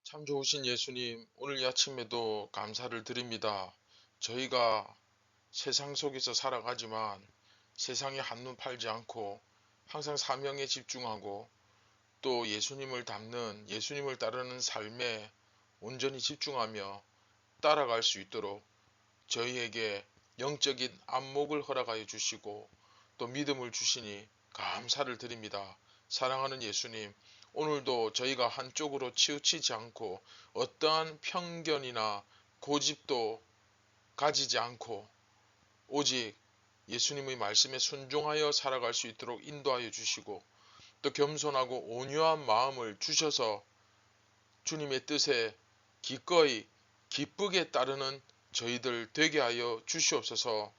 참 좋으신 예수님, 오늘 이 아침에도 감사를 드립니다. 저희가 세상 속에서 살아가지만 세상에 한눈 팔지 않고 항상 사명에 집중하고 또 예수님을 닮는 예수님을 따르는 삶에 온전히 집중하며 따라갈 수 있도록 저희에게 영적인 안목을 허락하여 주시고 또 믿음을 주시니 감사를 드립니다. 사랑하는 예수님, 오늘도 저희가 한쪽으로 치우치지 않고 어떠한 편견이나 고집도 가지지 않고 오직 예수님의 말씀에 순종하여 살아갈 수 있도록 인도하여 주시고 또 겸손하고 온유한 마음을 주셔서 주님의 뜻에 기꺼이 기쁘게 따르는 저희들 되게 하여 주시옵소서.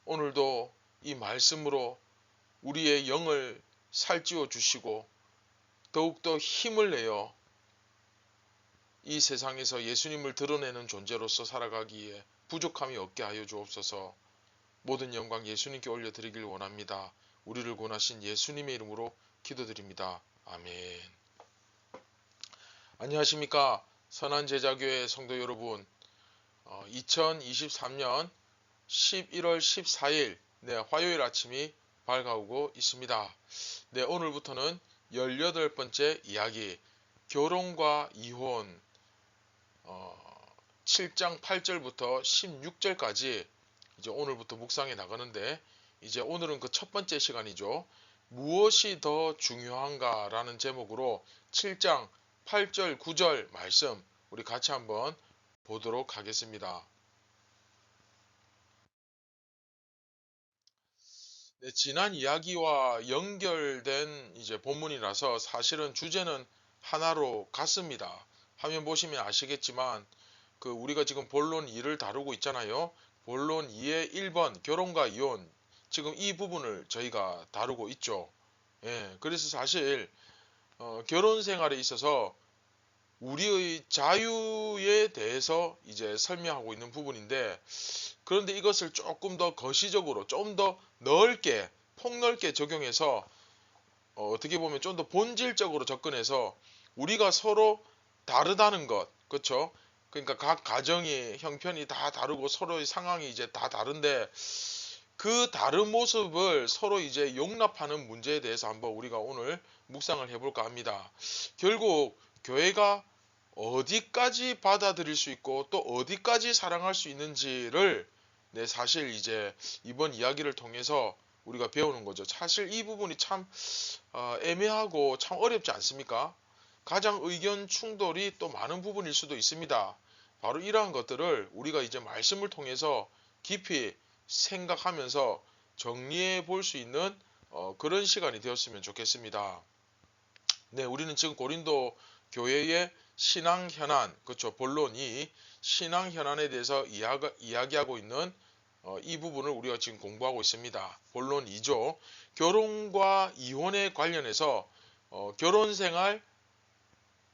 오늘도 이 말씀으로 우리의 영을 살찌워 주시고 더욱더 힘을 내어 이 세상에서 예수님을 드러내는 존재로서 살아가기에 부족함이 없게 하여 주옵소서. 모든 영광 예수님께 올려드리길 원합니다. 우리를 구원하신 예수님의 이름으로 기도드립니다. 아멘. 안녕하십니까, 선한제자교회 성도 여러분. 2023년 11월 14일 화요일 아침이 밝아오고 있습니다. 오늘부터는 18번째 이야기, 결혼과 이혼 7장 8절부터 16절까지 이제 오늘부터 묵상해 나가는데, 이제 오늘은 그 첫 번째 시간이죠. 무엇이 더 중요한가 라는 제목으로 7장 8절 9절 말씀 우리 같이 한번 보도록 하겠습니다. 지난 이야기와 연결된 이제 본문이라서 사실은 주제는 하나로 같습니다. 화면 보시면 아시겠지만 우리가 지금 본론 2를 다루고 있잖아요. 본론 2의 1번 결혼과 이혼, 지금 이 부분을 저희가 다루고 있죠. 그래서 사실 결혼 생활에 있어서 우리의 자유에 대해서 이제 설명하고 있는 부분인데, 그런데 이것을 조금 더 거시적으로 좀 더 넓게 폭넓게 적용해서 어떻게 보면 좀 더 본질적으로 접근해서 우리가 서로 다르다는 것, 그렇죠? 그러니까 각 가정이 형편이 다 다르고 서로의 상황이 이제 다 다른데 그 다른 모습을 서로 이제 용납하는 문제에 대해서 한번 우리가 오늘 묵상을 해볼까 합니다. 결국 교회가 어디까지 받아들일 수 있고 또 어디까지 사랑할 수 있는지를 사실 이제 이번 이야기를 통해서 우리가 배우는 거죠. 사실 이 부분이 참 애매하고 참 어렵지 않습니까? 가장 의견 충돌이 또 많은 부분일 수도 있습니다. 바로 이러한 것들을 우리가 이제 말씀을 통해서 깊이 생각하면서 정리해 볼 수 있는 그런 시간이 되었으면 좋겠습니다. 우리는 지금 고린도 교회의 신앙 현안, 그렇죠? 본론이 신앙 현안에 대해서 이야기하고 있는 이 부분을 우리가 지금 공부하고 있습니다. 본론 2조, 결혼과 이혼에 관련해서 결혼 생활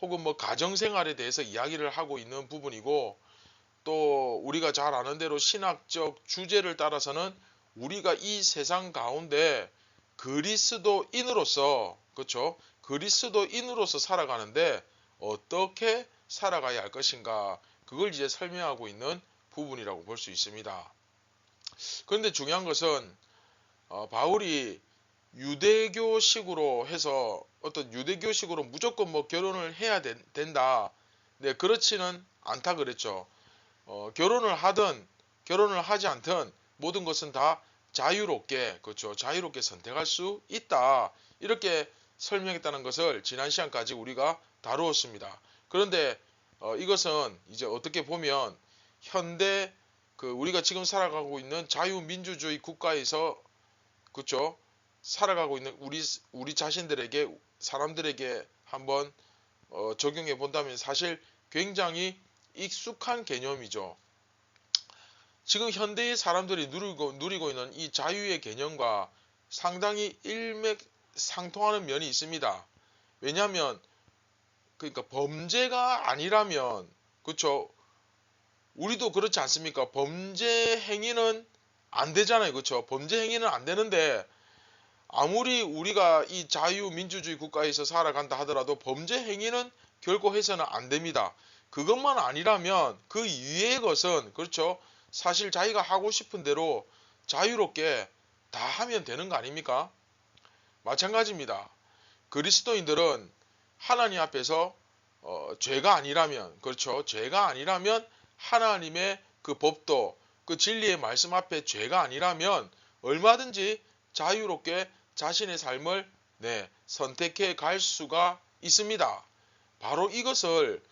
혹은 가정 생활에 대해서 이야기를 하고 있는 부분이고, 또 우리가 잘 아는 대로 신학적 주제를 따라서는 우리가 이 세상 가운데 그리스도인으로서, 그렇죠? 그리스도인으로서 살아가는데 어떻게 살아가야 할 것인가, 그걸 이제 설명하고 있는 부분이라고 볼 수 있습니다. 그런데 중요한 것은 바울이 유대교식으로 해서 어떤 유대교식으로 무조건 결혼을 해야 된다. 그렇지는 않다 그랬죠. 결혼을 하든 결혼을 하지 않든 모든 것은 다 자유롭게, 그렇죠? 자유롭게 선택할 수 있다. 이렇게 설명했다는 것을 지난 시간까지 우리가 다루었습니다. 그런데 이것은 이제 어떻게 보면 현대 우리가 지금 살아가고 있는 자유민주주의 국가에서, 그렇죠? 살아가고 있는 우리 자신들에게, 사람들에게 한번 적용해 본다면 사실 굉장히 익숙한 개념이죠. 지금 현대의 사람들이 누리고 있는 이 자유의 개념과 상당히 일맥상통하는 면이 있습니다. 왜냐하면 그러니까 범죄가 아니라면, 그렇죠? 우리도 그렇지 않습니까? 범죄 행위는 안 되잖아요, 그렇죠? 범죄 행위는 안 되는데 아무리 우리가 이 자유민주주의 국가에서 살아간다 하더라도 범죄 행위는 결코 해서는 안 됩니다. 그것만 아니라면 그 이외의 것은 그렇죠. 사실 자기가 하고 싶은 대로 자유롭게 다 하면 되는 거 아닙니까? 마찬가지입니다. 그리스도인들은 하나님 앞에서 죄가 아니라면 그렇죠. 죄가 아니라면 하나님의 그 법도 그 진리의 말씀 앞에 죄가 아니라면 얼마든지 자유롭게 자신의 삶을 선택해 갈 수가 있습니다. 바로 이것을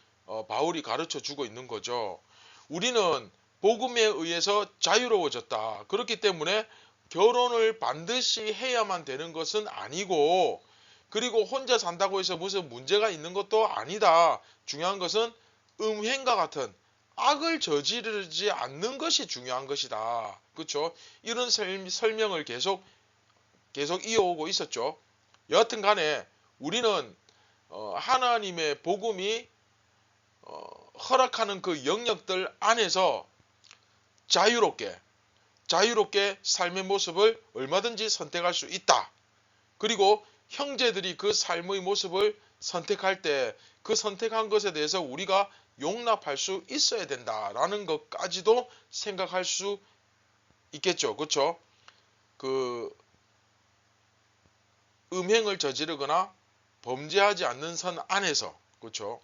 바울이 가르쳐 주고 있는 거죠. 우리는 복음에 의해서 자유로워졌다. 그렇기 때문에 결혼을 반드시 해야만 되는 것은 아니고 그리고 혼자 산다고 해서 무슨 문제가 있는 것도 아니다. 중요한 것은 음행과 같은 악을 저지르지 않는 것이 중요한 것이다. 그렇죠? 이런 설명을 계속 이어오고 있었죠. 여하튼 간에 우리는 하나님의 복음이 허락하는 그 영역들 안에서 자유롭게 삶의 모습을 얼마든지 선택할 수 있다. 그리고 형제들이 그 삶의 모습을 선택할 때 그 선택한 것에 대해서 우리가 용납할 수 있어야 된다라는 것까지도 생각할 수 있겠죠. 그렇죠? 그 음행을 저지르거나 범죄하지 않는 선 안에서 그렇죠?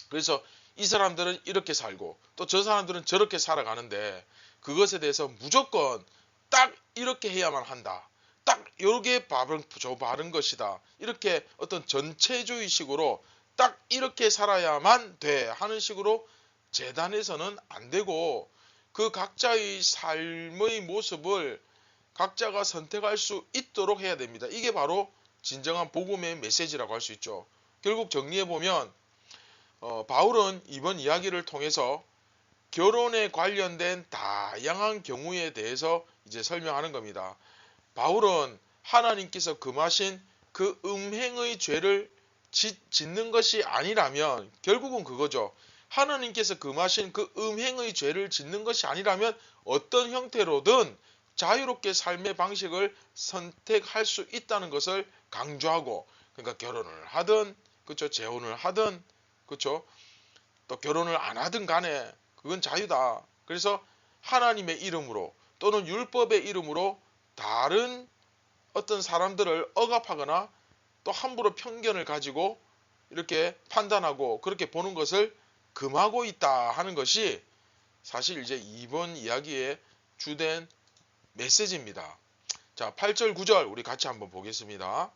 그래서 이 사람들은 이렇게 살고 또 저 사람들은 저렇게 살아가는데 그것에 대해서 무조건 딱 이렇게 해야만 한다. 딱 요게 바른 것이다. 이렇게 어떤 전체주의식으로 딱 이렇게 살아야만 돼 하는 식으로 재단해서는 안 되고 그 각자의 삶의 모습을 각자가 선택할 수 있도록 해야 됩니다. 이게 바로 진정한 복음의 메시지라고 할 수 있죠. 결국 정리해보면 바울은 이번 이야기를 통해서 결혼에 관련된 다양한 경우에 대해서 이제 설명하는 겁니다. 바울은 하나님께서 금하신 그 음행의 죄를 짓는 것이 아니라면 결국은 그거죠. 하나님께서 금하신 그 음행의 죄를 짓는 것이 아니라면 어떤 형태로든 자유롭게 삶의 방식을 선택할 수 있다는 것을 강조하고 그러니까 결혼을 하든 그렇죠. 재혼을 하든 그렇죠. 또 결혼을 안 하든 간에 그건 자유다. 그래서 하나님의 이름으로 또는 율법의 이름으로 다른 어떤 사람들을 억압하거나 또 함부로 편견을 가지고 이렇게 판단하고 그렇게 보는 것을 금하고 있다 하는 것이 사실 이제 이번 이야기의 주된 메시지입니다. 자, 8절 9절 우리 같이 한번 보겠습니다.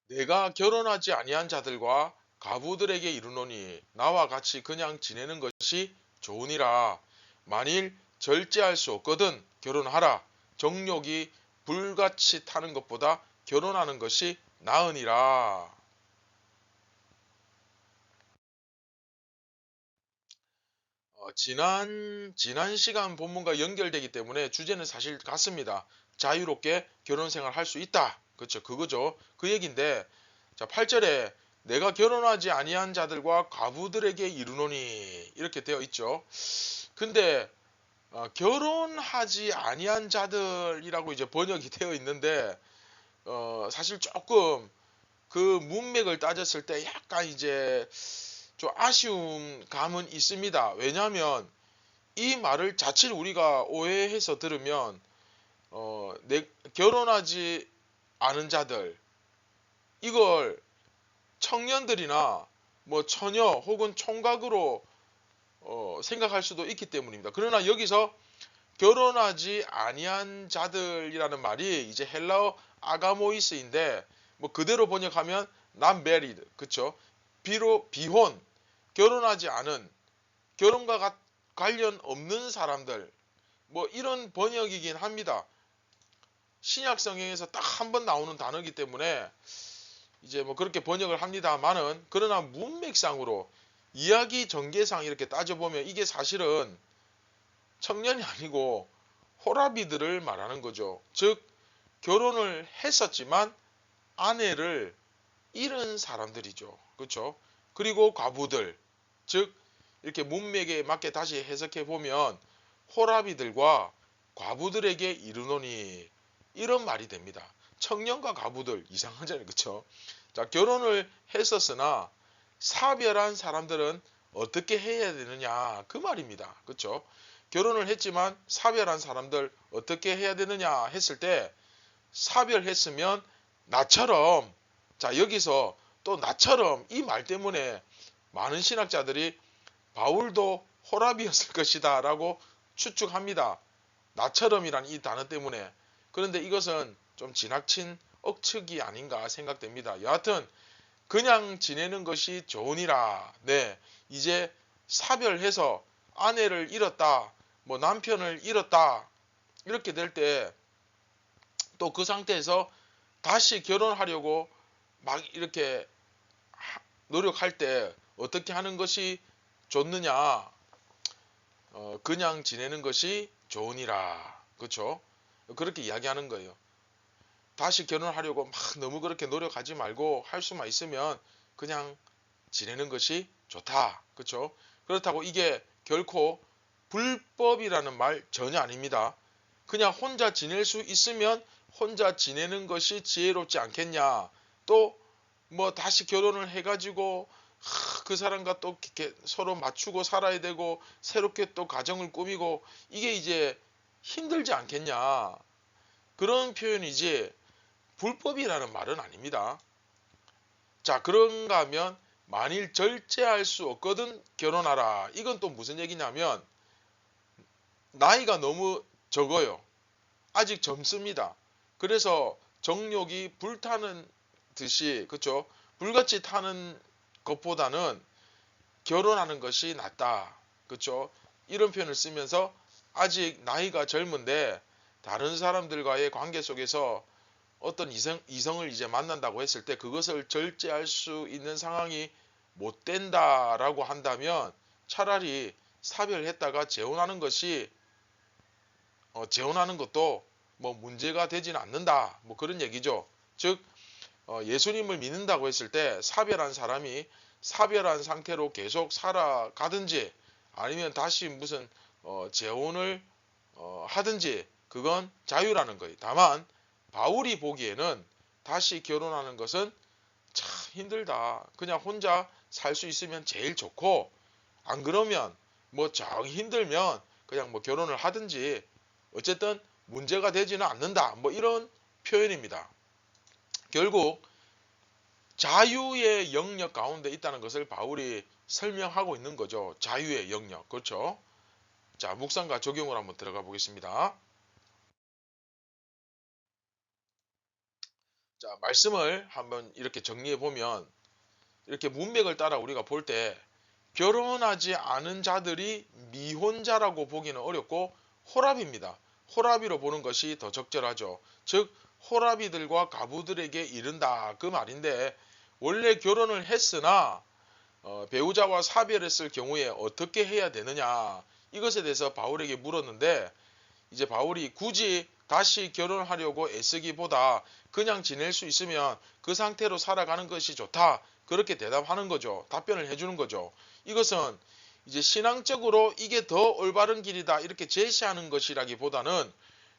내가 결혼하지 아니한 자들과 가부들에게 이르노니 나와 같이 그냥 지내는 것이 좋으니라. 만일 절제할 수 없거든 결혼하라. 정욕이 불같이 타는 것보다 결혼하는 것이 나으니라. 지난 시간 본문과 연결되기 때문에 주제는 사실 같습니다. 자유롭게 결혼 생활 할 수 있다. 그렇죠. 그거죠. 그 얘기인데 자 8절에 내가 결혼하지 아니한 자들과 과부들에게 이르노니 이렇게 되어 있죠. 근데 결혼하지 아니한 자들이라고 이제 번역이 되어 있는데 사실 조금 그 문맥을 따졌을 때 약간 이제 좀 아쉬운 감은 있습니다. 왜냐하면 이 말을 자칫 우리가 오해해서 들으면 결혼하지 않은 자들 이걸 청년들이나 뭐 처녀 혹은 총각으로 생각할 수도 있기 때문입니다. 그러나 여기서 결혼하지 아니한 자들이라는 말이 이제 헬라어 아가모이스인데 뭐 그대로 번역하면 not married 그쵸? 비혼 결혼하지 않은 결혼과 관련 없는 사람들 뭐 이런 번역이긴 합니다. 신약 성경에서 딱 한 번 나오는 단어이기 때문에 이제 뭐 그렇게 번역을 합니다만은 그러나 문맥상으로 이야기 전개상 이렇게 따져보면 이게 사실은 청년이 아니고 호라비들을 말하는 거죠. 즉 결혼을 했었지만 아내를 잃은 사람들이죠. 그렇죠? 그리고 과부들 즉 이렇게 문맥에 맞게 다시 해석해 보면 호라비들과 과부들에게 이르노니 이런 말이 됩니다. 청년과 과부들 이상하잖아요. 그쵸? 자, 결혼을 했었으나 사별한 사람들은 어떻게 해야 되느냐 그 말입니다. 그쵸? 결혼을 했지만 사별한 사람들 어떻게 해야 되느냐 했을 때 사별했으면 나처럼, 자 여기서 또 나처럼 이 말 때문에 많은 신학자들이 바울도 호랍이었을 것이다 라고 추측합니다. 나처럼이란 이 단어 때문에. 그런데 이것은 좀 지나친 억측이 아닌가 생각됩니다. 여하튼 그냥 지내는 것이 좋으니라. 네, 이제 사별해서 아내를 잃었다, 뭐 남편을 잃었다 이렇게 될 때 또 그 상태에서 다시 결혼하려고 막 이렇게 노력할 때 어떻게 하는 것이 좋느냐? 그냥 지내는 것이 좋으니라. 그렇죠? 그렇게 이야기하는 거예요. 다시 결혼하려고 막 너무 그렇게 노력하지 말고 할 수만 있으면 그냥 지내는 것이 좋다. 그렇죠? 그렇다고 이게 결코 불법이라는 말 전혀 아닙니다. 그냥 혼자 지낼 수 있으면 혼자 지내는 것이 지혜롭지 않겠냐. 또 뭐 다시 결혼을 해가지고 그 사람과 또 이렇게 서로 맞추고 살아야 되고 새롭게 또 가정을 꾸미고 이게 이제 힘들지 않겠냐. 그런 표현이지 불법이라는 말은 아닙니다. 자, 그런가 하면 만일 절제할 수 없거든 결혼하라. 이건 또 무슨 얘기냐면 나이가 너무 적어요. 아직 젊습니다. 그래서 정욕이 불타는 듯이, 그쵸? 불같이 타는 것보다는 결혼하는 것이 낫다. 그쵸? 이런 표현을 쓰면서 아직 나이가 젊은데 다른 사람들과의 관계 속에서 어떤 이성을 이제 만난다고 했을 때 그것을 절제할 수 있는 상황이 못 된다라고 한다면 차라리 사별했다가 재혼하는 것이 재혼하는 것도 뭐 문제가 되지는 않는다. 뭐 그런 얘기죠. 즉 예수님을 믿는다고 했을 때 사별한 사람이 사별한 상태로 계속 살아가든지 아니면 다시 무슨 재혼을 하든지 그건 자유라는 거예요. 다만 바울이 보기에는 다시 결혼하는 것은 참 힘들다. 그냥 혼자 살 수 있으면 제일 좋고 안 그러면 뭐 정 힘들면 그냥 뭐 결혼을 하든지 어쨌든 문제가 되지는 않는다. 뭐 이런 표현입니다. 결국 자유의 영역 가운데 있다는 것을 바울이 설명하고 있는 거죠. 자유의 영역. 그렇죠? 자, 묵상과 적용을 한번 들어가 보겠습니다. 자, 말씀을 한번 이렇게 정리해 보면 이렇게 문맥을 따라 우리가 볼 때 결혼하지 않은 자들이 미혼자라고 보기는 어렵고 호랍입니다. 호랍이로 보는 것이 더 적절하죠. 즉 호랍이들과 가부들에게 이른다 그 말인데 원래 결혼을 했으나 배우자와 사별했을 경우에 어떻게 해야 되느냐 이것에 대해서 바울에게 물었는데 이제 바울이 굳이 다시 결혼하려고 애쓰기보다 그냥 지낼 수 있으면 그 상태로 살아가는 것이 좋다. 그렇게 대답하는 거죠. 답변을 해주는 거죠. 이것은 이제 신앙적으로 이게 더 올바른 길이다. 이렇게 제시하는 것이라기보다는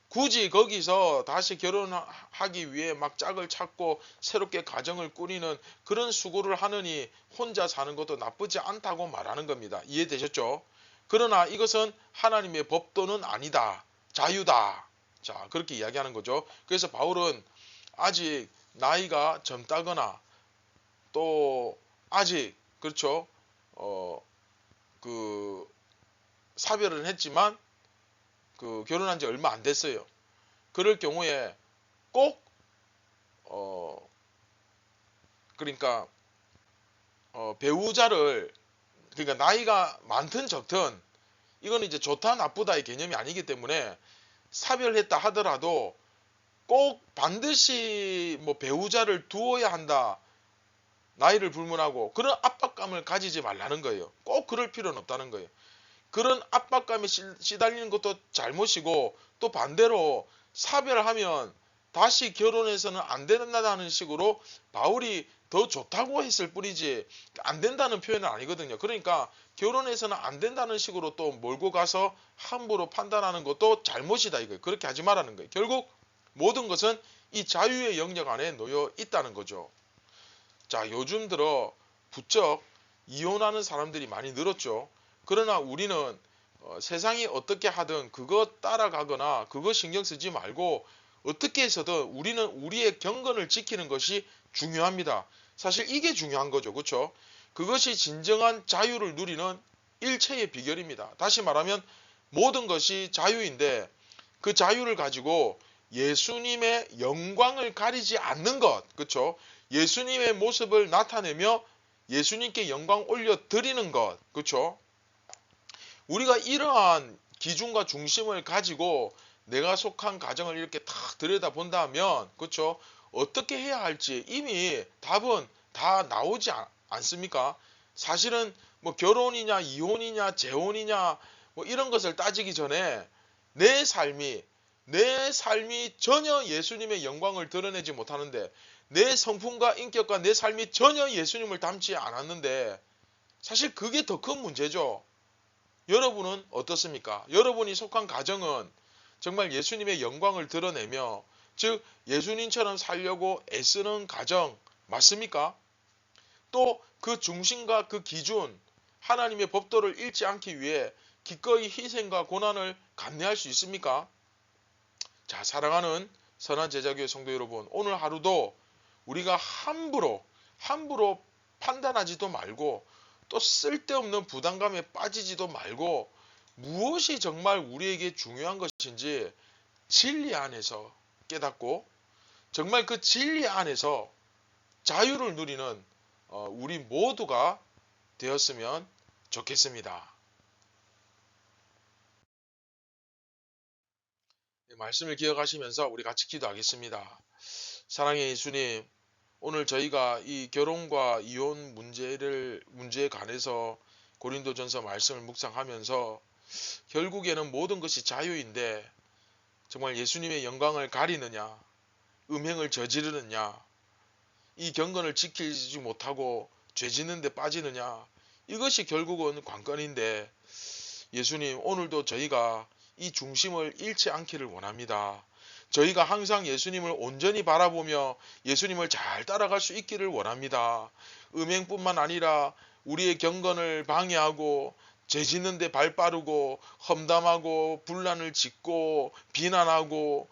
굳이 거기서 다시 결혼하기 위해 막 짝을 찾고 새롭게 가정을 꾸리는 그런 수고를 하느니 혼자 사는 것도 나쁘지 않다고 말하는 겁니다. 이해되셨죠? 그러나 이것은 하나님의 법도는 아니다. 자유다. 자, 그렇게 이야기하는 거죠. 그래서 바울은 아직 나이가 젊다거나 또 아직 그렇죠. 그 사별을 했지만 그 결혼한 지 얼마 안 됐어요. 그럴 경우에 꼭 그러니까 배우자를 그러니까 나이가 많든 적든 이거는 이제 좋다 나쁘다의 개념이 아니기 때문에 사별했다 하더라도 꼭 반드시 뭐 배우자를 두어야 한다. 나이를 불문하고 그런 압박감을 가지지 말라는 거예요. 꼭 그럴 필요는 없다는 거예요. 그런 압박감에 시달리는 것도 잘못이고 또 반대로 사별하면 다시 결혼해서는 안 된다는 식으로 바울이 더 좋다고 했을 뿐이지 안 된다는 표현은 아니거든요. 그러니까 결혼해서는 안 된다는 식으로 또 몰고 가서 함부로 판단하는 것도 잘못이다 이거예요. 그렇게 하지 말라는 거예요. 결국 모든 것은 이 자유의 영역 안에 놓여 있다는 거죠. 자, 요즘 들어 부쩍 이혼하는 사람들이 많이 늘었죠. 그러나 우리는 세상이 어떻게 하든 그거 따라가거나 그거 신경 쓰지 말고 어떻게 해서든 우리는 우리의 경건을 지키는 것이 중요합니다. 사실 이게 중요한 거죠. 그렇죠? 그것이 진정한 자유를 누리는 일체의 비결입니다. 다시 말하면 모든 것이 자유인데 그 자유를 가지고 예수님의 영광을 가리지 않는 것, 그렇죠? 예수님의 모습을 나타내며 예수님께 영광 올려 드리는 것, 그렇죠? 우리가 이러한 기준과 중심을 가지고 내가 속한 가정을 이렇게 탁 들여다본다면, 그렇죠? 어떻게 해야 할지 이미 답은 다 나오지 않습니까? 사실은 뭐 결혼이냐, 이혼이냐, 재혼이냐, 뭐 이런 것을 따지기 전에 내 삶이 전혀 예수님의 영광을 드러내지 못하는데 내 성품과 인격과 내 삶이 전혀 예수님을 닮지 않았는데 사실 그게 더 큰 문제죠. 여러분은 어떻습니까? 여러분이 속한 가정은 정말 예수님의 영광을 드러내며 즉 예수님처럼 살려고 애쓰는 가정 맞습니까? 또 그 중심과 그 기준 하나님의 법도를 잃지 않기 위해 기꺼이 희생과 고난을 감내할 수 있습니까? 자, 사랑하는 선한 제자교회 성도 여러분, 오늘 하루도 우리가 함부로 판단하지도 말고 또 쓸데없는 부담감에 빠지지도 말고 무엇이 정말 우리에게 중요한 것인지 진리 안에서 깨닫고 정말 그 진리 안에서 자유를 누리는 우리 모두가 되었으면 좋겠습니다. 말씀을 기억하시면서 우리 같이 기도하겠습니다. 사랑의 예수님, 오늘 저희가 이 결혼과 이혼 문제에 관해서 고린도전서 말씀을 묵상하면서 결국에는 모든 것이 자유인데 정말 예수님의 영광을 가리느냐, 음행을 저지르느냐, 이 경건을 지키지 못하고 죄 짓는 데 빠지느냐, 이것이 결국은 관건인데 예수님 오늘도 저희가 이 중심을 잃지 않기를 원합니다. 저희가 항상 예수님을 온전히 바라보며 예수님을 잘 따라갈 수 있기를 원합니다. 음행뿐만 아니라 우리의 경건을 방해하고 죄 짓는 데 발 빠르고 험담하고 분란을 짓고 비난하고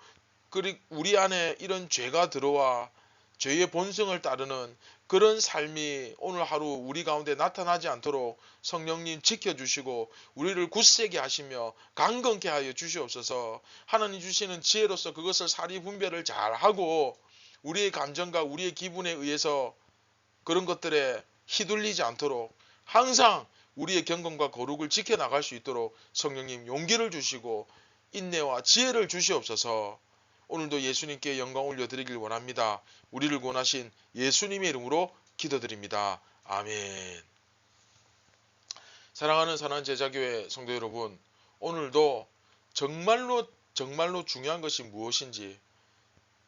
그리고 우리 안에 이런 죄가 들어와 죄의 본성을 따르는 그런 삶이 오늘 하루 우리 가운데 나타나지 않도록 성령님 지켜주시고 우리를 굳세게 하시며 강건케 하여 주시옵소서. 하나님 주시는 지혜로서 그것을 사리 분별을 잘하고 우리의 감정과 우리의 기분에 의해서 그런 것들에 휘둘리지 않도록 항상 우리의 경건과 거룩을 지켜나갈 수 있도록 성령님 용기를 주시고 인내와 지혜를 주시옵소서. 오늘도 예수님께 영광 올려드리길 원합니다. 우리를 구원하신 예수님의 이름으로 기도드립니다. 아멘. 사랑하는 선한 제자교회 성도 여러분, 오늘도 정말로 중요한 것이 무엇인지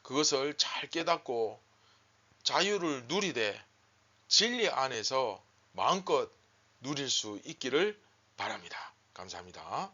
그것을 잘 깨닫고 자유를 누리되 진리 안에서 마음껏 누릴 수 있기를 바랍니다. 감사합니다.